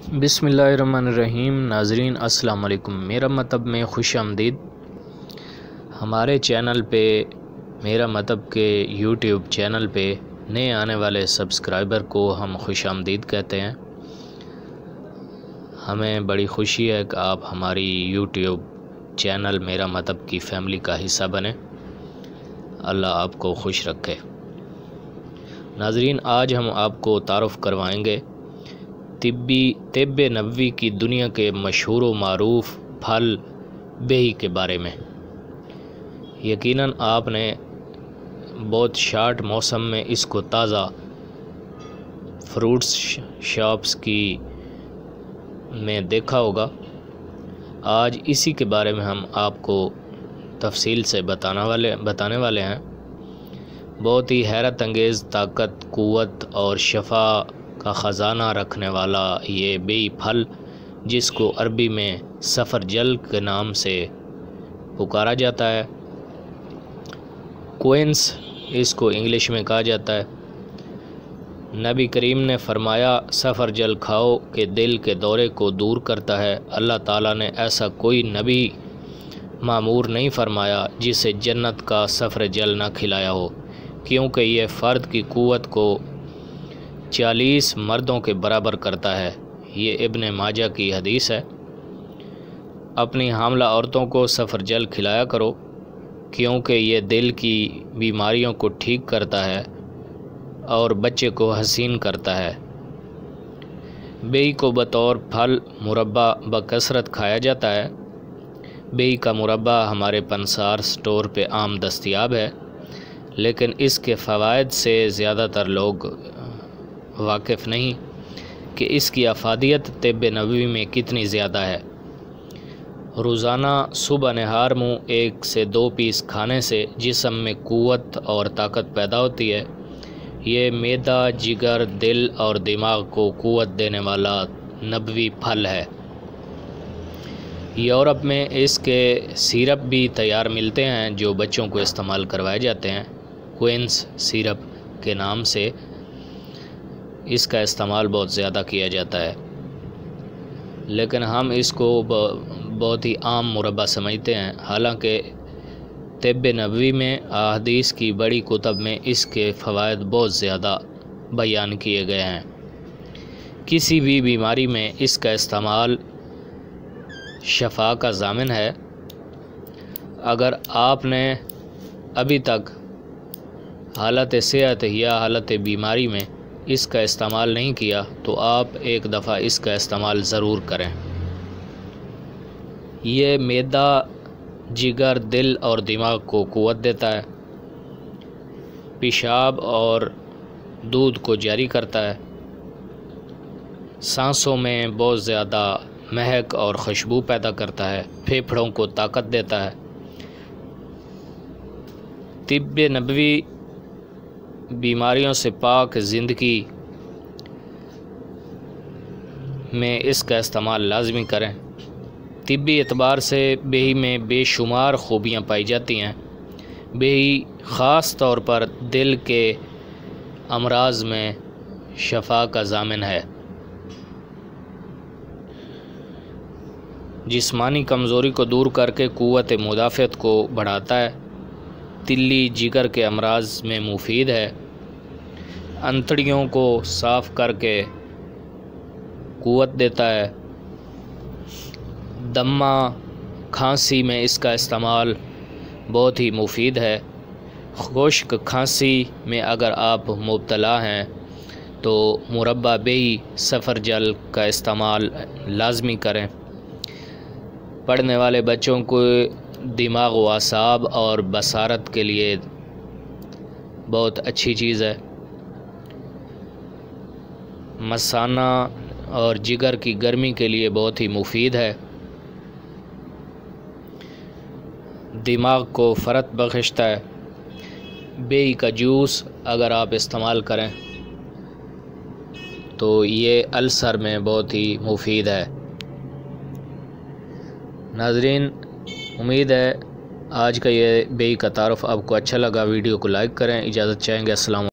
بسم اللہ الرحمن الرحیم۔ ناظرین السلام علیکم، میرا مطلب میں خوش آمدید۔ ہمارے چینل پہ میرا مطلب کے یوٹیوب چینل پہ نئے آنے والے سبسکرائبر کو ہم خوش آمدید کہتے ہیں۔ ہمیں بڑی خوشی ہے کہ آپ ہماری یوٹیوب چینل میرا مطلب کی فیملی کا حصہ بنیں۔ اللہ آپ کو خوش رکھے۔ ناظرین، آج ہم آپ کو تعارف کروائیں گے طب نبوی کی دنیا کے مشہور و معروف پھل بیہی کے بارے میں۔ یقیناً آپ نے بہت شارٹ موسم میں اس کو تازہ فروٹس شاپس میں دیکھا ہوگا۔ آج اسی کے بارے میں ہم آپ کو تفصیل سے بتانے والے ہیں۔ بہت ہی حیرت انگیز طاقت، قوت اور شفا کا خزانہ رکھنے والا یہ بیہی پھل، جس کو عربی میں سفرجل کے نام سے پکارا جاتا ہے، کوئنس اس کو انگلش میں کہا جاتا ہے۔ نبی کریم نے فرمایا، سفرجل کھاؤ کہ دل کے دورے کو دور کرتا ہے۔ اللہ تعالیٰ نے ایسا کوئی نبی مامور نہیں فرمایا جسے جنت کا سفرجل نہ کھلایا ہو، کیونکہ یہ فرد کی قوت کو 40 مردوں کے برابر کرتا ہے۔ یہ ابن ماجہ کی حدیث ہے۔ اپنی حاملہ عورتوں کو سفرجل کھلایا کرو، کیونکہ یہ دل کی بیماریوں کو ٹھیک کرتا ہے اور بچے کو حسین کرتا ہے۔ بیہی کو بطور پھل مربع بکثرت کھایا جاتا ہے۔ بیہی کا مربع ہمارے پنسار سٹور پہ عام دستیاب ہے، لیکن اس کے فوائد سے زیادہ تر لوگ واقف نہیں کہ اس کی افادیت طب نبوی میں کتنی زیادہ ہے۔ روزانہ صبح نہار منہ 1 سے 2 پیس کھانے سے جسم میں قوت اور طاقت پیدا ہوتی ہے۔ یہ معدہ، جگر، دل اور دماغ کو قوت دینے والا نبوی پھل ہے۔ یورپ میں اس کے سیرپ بھی تیار ملتے ہیں جو بچوں کو استعمال کروائے جاتے ہیں۔ کوئنس سیرپ کے نام سے اس کا استعمال بہت زیادہ کیا جاتا ہے، لیکن ہم اس کو بہت ہی عام مربع سمجھتے ہیں، حالانکہ طب نبوی میں احادیث کی بڑی کتب میں اس کے فوائد بہت زیادہ بیان کیے گئے ہیں۔ کسی بھی بیماری میں اس کا استعمال شفا کا ضامن ہے۔ اگر آپ نے ابھی تک حالت صحت یا حالت بیماری میں اس کا استعمال نہیں کیا تو آپ ایک دفعہ اس کا استعمال ضرور کریں۔ یہ معدہ، جگر، دل اور دماغ کو قوت دیتا ہے، پیشاب اور دودھ کو جاری کرتا ہے، سانسوں میں بہت زیادہ مہک اور خوشبو پیدا کرتا ہے، پھیپھڑوں کو طاقت دیتا ہے۔ طب نبوی بیماریوں سے پاک زندگی میں اس کا استعمال لازمی کریں۔ طبی اعتبار سے بیہی میں بے شمار خوبیاں پائی جاتی ہیں۔ بیہی خاص طور پر دل کے امراض میں شفا کا ضامن ہے، جسمانی کمزوری کو دور کر کے قوت مدافعت کو بڑھاتا ہے، تلی جگر کے امراض میں مفید ہے، انتڑیوں کو صاف کر کے قوت دیتا ہے، دمہ کھانسی میں اس کا استعمال بہت ہی مفید ہے۔ خشک کھانسی میں اگر آپ مبتلا ہیں تو مربع بیہی سفرجل کا استعمال لازمی کریں۔ پڑھنے والے بچوں کو دماغ و اعصاب اور بصارت کے لیے بہت اچھی چیز ہے۔ مثانہ اور جگر کی گرمی کے لیے بہت ہی مفید ہے۔ دماغ کو فرت بخشتا ہے۔ بیہی کا جوس اگر آپ استعمال کریں تو یہ السر میں بہت ہی مفید ہے۔ ناظرین، امید ہے آج کا یہ بیہی کا تعارف آپ کو اچھا لگا۔ ویڈیو کو لائک کریں۔ اجازت چاہیں گے۔ السلام علیکم۔